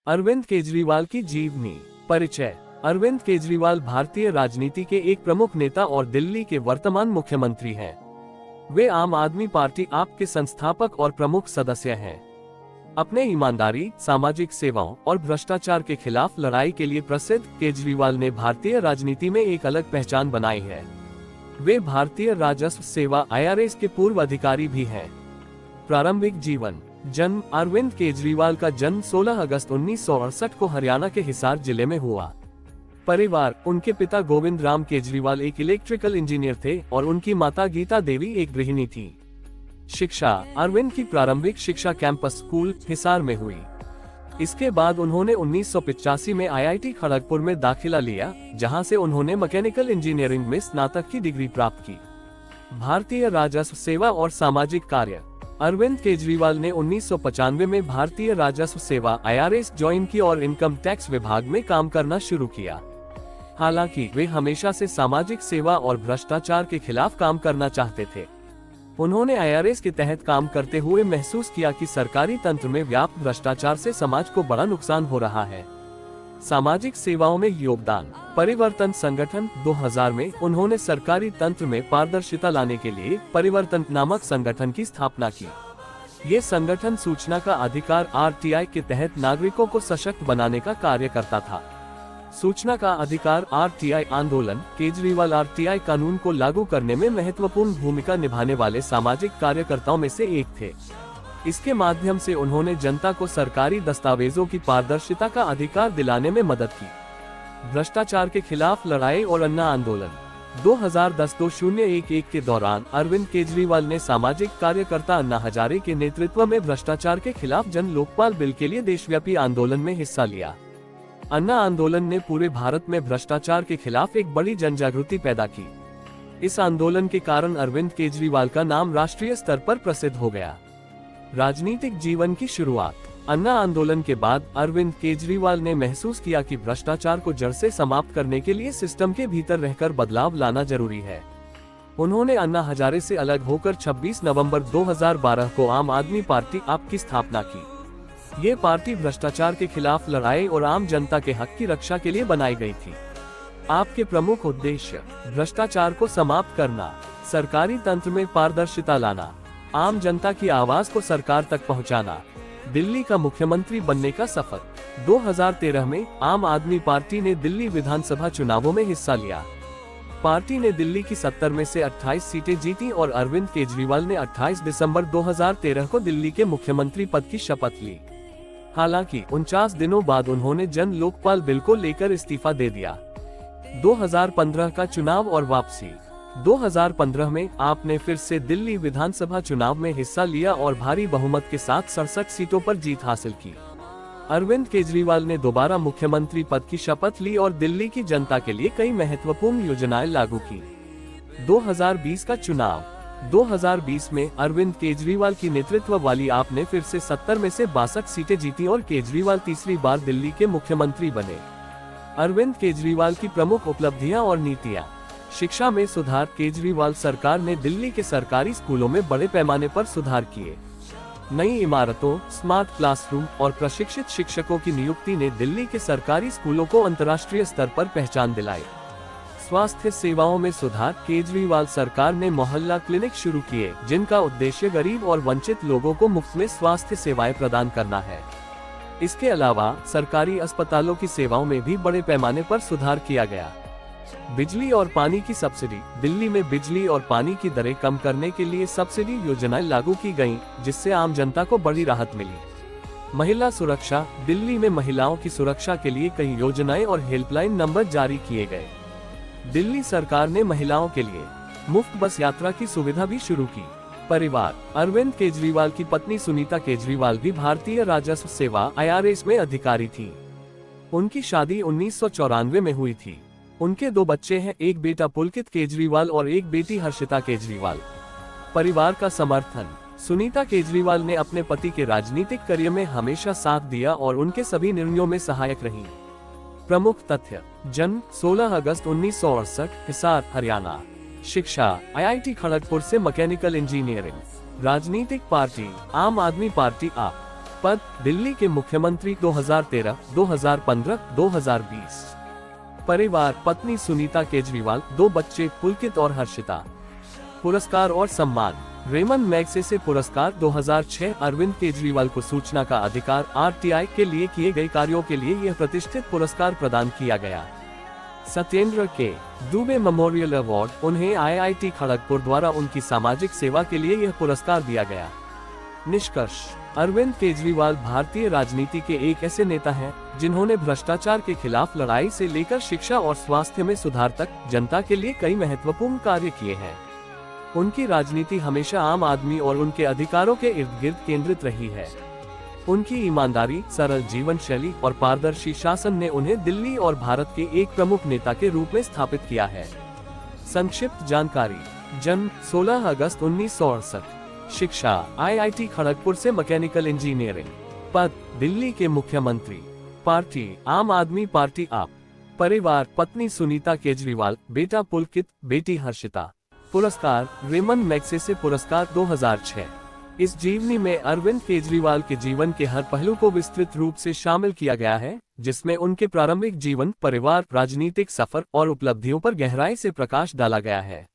अरविंद केजरीवाल की जीवनी। परिचय। अरविंद केजरीवाल भारतीय राजनीति के एक प्रमुख नेता और दिल्ली के वर्तमान मुख्यमंत्री हैं। वे आम आदमी पार्टी आप के संस्थापक और प्रमुख सदस्य हैं। अपने ईमानदारी, सामाजिक सेवाओं और भ्रष्टाचार के खिलाफ लड़ाई के लिए प्रसिद्ध केजरीवाल ने भारतीय राजनीति में एक अलग पहचान बनाई है। वे भारतीय राजस्व सेवा IRS के पूर्व अधिकारी भी हैं। प्रारंभिक जीवन। जन्म। अरविंद केजरीवाल का जन्म 16 अगस्त 1968 को हरियाणा के हिसार जिले में हुआ। परिवार। उनके पिता गोविंद राम केजरीवाल एक इलेक्ट्रिकल इंजीनियर थे और उनकी माता गीता देवी एक गृहिणी थी। शिक्षा। अरविंद की प्रारंभिक शिक्षा कैंपस स्कूल हिसार में हुई। इसके बाद उन्होंने 1985 में IIT खड़गपुर में दाखिला लिया, जहां से उन्होंने मैकेनिकल इंजीनियरिंग में स्नातक की डिग्री प्राप्त की। भारतीय राजस्व सेवा और सामाजिक कार्य। अरविंद केजरीवाल ने 1995 में भारतीय राजस्व सेवा IRS ज्वाइन की और इनकम टैक्स विभाग में काम करना शुरू किया। हालांकि वे हमेशा से सामाजिक सेवा और भ्रष्टाचार के खिलाफ काम करना चाहते थे। उन्होंने IRS के तहत काम करते हुए महसूस किया कि सरकारी तंत्र में व्याप्त भ्रष्टाचार से समाज को बड़ा नुकसान हो रहा है। सामाजिक सेवाओं में योगदान। परिवर्तन संगठन। 2000 में उन्होंने सरकारी तंत्र में पारदर्शिता लाने के लिए परिवर्तन नामक संगठन की स्थापना की। ये संगठन सूचना का अधिकार RTI के तहत नागरिकों को सशक्त बनाने का कार्य करता था। सूचना का अधिकार RTI आंदोलन केजरीवाल RTI कानून को लागू करने में महत्वपूर्ण भूमिका निभाने वाले सामाजिक कार्यकर्ताओं में से एक थे। इसके माध्यम से उन्होंने जनता को सरकारी दस्तावेजों की पारदर्शिता का अधिकार दिलाने में मदद की। भ्रष्टाचार के खिलाफ लड़ाई और अन्ना आंदोलन। 2010-2011 के दौरान अरविंद केजरीवाल ने सामाजिक कार्यकर्ता अन्ना हजारे के नेतृत्व में भ्रष्टाचार के खिलाफ जन लोकपाल बिल के लिए देशव्यापी आंदोलन में हिस्सा लिया। अन्ना आंदोलन ने पूरे भारत में भ्रष्टाचार के खिलाफ एक बड़ी जनजागृति पैदा की। इस आंदोलन के कारण अरविंद केजरीवाल का नाम राष्ट्रीय स्तर पर प्रसिद्ध हो गया। राजनीतिक जीवन की शुरुआत। अन्ना आंदोलन के बाद अरविंद केजरीवाल ने महसूस किया कि भ्रष्टाचार को जड़ से समाप्त करने के लिए सिस्टम के भीतर रहकर बदलाव लाना जरूरी है। उन्होंने अन्ना हजारे से अलग होकर 26 नवंबर 2012 को आम आदमी पार्टी आप की स्थापना की। ये पार्टी भ्रष्टाचार के खिलाफ लड़ाई और आम जनता के हक की रक्षा के लिए बनाई गई थी। आपके प्रमुख उद्देश्य। भ्रष्टाचार को समाप्त करना, सरकारी तंत्र में पारदर्शिता लाना, आम जनता की आवाज को सरकार तक पहुंचाना, दिल्ली का मुख्यमंत्री बनने का सफर। 2013 में आम आदमी पार्टी ने दिल्ली विधानसभा चुनावों में हिस्सा लिया। पार्टी ने दिल्ली की 70 में से 28 सीटें जीती और अरविंद केजरीवाल ने 28 दिसंबर 2013 को दिल्ली के मुख्यमंत्री पद की शपथ ली। हालांकि 49 दिनों बाद उन्होंने जन लोकपाल बिल को लेकर इस्तीफा दे दिया। 2015 का चुनाव और वापसी। 2015 में आपने फिर से दिल्ली विधानसभा चुनाव में हिस्सा लिया और भारी बहुमत के साथ 67 सीटों पर जीत हासिल की। अरविंद केजरीवाल ने दोबारा मुख्यमंत्री पद की शपथ ली और दिल्ली की जनता के लिए कई महत्वपूर्ण योजनाएं लागू की। 2020 का चुनाव। 2020 में अरविंद केजरीवाल की नेतृत्व वाली आपने फिर से 70 में से 62 सीटें जीती और केजरीवाल तीसरी बार दिल्ली के मुख्यमंत्री बने। अरविंद केजरीवाल की प्रमुख उपलब्धियां और नीतियां। शिक्षा में सुधार। केजरीवाल सरकार ने दिल्ली के सरकारी स्कूलों में बड़े पैमाने पर सुधार किए। नई इमारतों, स्मार्ट क्लासरूम और प्रशिक्षित शिक्षकों की नियुक्ति ने दिल्ली के सरकारी स्कूलों को अंतर्राष्ट्रीय स्तर पर पहचान दिलाई। स्वास्थ्य सेवाओं में सुधार। केजरीवाल सरकार ने मोहल्ला क्लिनिक शुरू किए, जिनका उद्देश्य गरीब और वंचित लोगों को मुफ्त में स्वास्थ्य सेवाएं प्रदान करना है। इसके अलावा सरकारी अस्पतालों की सेवाओं में भी बड़े पैमाने पर सुधार किया गया। बिजली और पानी की सब्सिडी। दिल्ली में बिजली और पानी की दरें कम करने के लिए सब्सिडी योजनाएं लागू की गईं, जिससे आम जनता को बड़ी राहत मिली। महिला सुरक्षा। दिल्ली में महिलाओं की सुरक्षा के लिए कई योजनाएं और हेल्पलाइन नंबर जारी किए गए। दिल्ली सरकार ने महिलाओं के लिए मुफ्त बस यात्रा की सुविधा भी शुरू की। परिवार। अरविंद केजरीवाल की पत्नी सुनीता केजरीवाल भी भारतीय राजस्व सेवा IRS में अधिकारी थी। उनकी शादी 1994 में हुई थी। उनके 2 बच्चे हैं, एक बेटा पुलकित केजरीवाल और एक बेटी हर्षिता केजरीवाल। परिवार का समर्थन। सुनीता केजरीवाल ने अपने पति के राजनीतिक करियर में हमेशा साथ दिया और उनके सभी निर्णयों में सहायक रहीं। प्रमुख तथ्य। जन्म 16 अगस्त 1968 हिसार हरियाणा। शिक्षा IIT खड़गपुर से मैकेनिकल इंजीनियरिंग। राजनीतिक पार्टी आम आदमी पार्टी आप। पद दिल्ली के मुख्यमंत्री 2013, 2015, 2020। परिवार पत्नी सुनीता केजरीवाल, 2 बच्चे पुलकित और हर्षिता। पुरस्कार और सम्मान रेमन मैग्सेसे पुरस्कार 2006 अरविंद केजरीवाल को सूचना का अधिकार आरटीआई के लिए किए गए कार्यों के लिए यह प्रतिष्ठित पुरस्कार प्रदान किया गया। सत्येंद्र के दुबे मेमोरियल अवार्ड उन्हें आईआईटी खड़गपुर द्वारा उनकी सामाजिक सेवा के लिए यह पुरस्कार दिया गया। निष्कर्ष अरविंद केजरीवाल भारतीय राजनीति के एक ऐसे नेता हैं जिन्होंने भ्रष्टाचार के खिलाफ लड़ाई से लेकर शिक्षा और स्वास्थ्य में सुधार तक जनता के लिए कई महत्वपूर्ण कार्य किए हैं। उनकी राजनीति हमेशा आम आदमी और उनके अधिकारों के इर्द गिर्द केंद्रित रही है। उनकी ईमानदारी, सरल जीवन शैली और पारदर्शी शासन ने उन्हें दिल्ली और भारत के एक प्रमुख नेता के रूप में स्थापित किया है। संक्षिप्त जानकारी जन्म 16 अगस्त 1968। शिक्षा आईआईटी खड़गपुर से मैकेनिकल इंजीनियरिंग। पद दिल्ली के मुख्यमंत्री। पार्टी आम आदमी पार्टी आप। परिवार पत्नी सुनीता केजरीवाल, बेटा पुलकित, बेटी हर्षिता। पुरस्कार रेमन मैग्सेसे पुरस्कार 2006। इस जीवनी में अरविंद केजरीवाल के जीवन के हर पहलू को विस्तृत रूप से शामिल किया गया है, जिसमें उनके प्रारंभिक जीवन, परिवार, राजनीतिक सफर और उपलब्धियों पर गहराई से प्रकाश डाला गया है।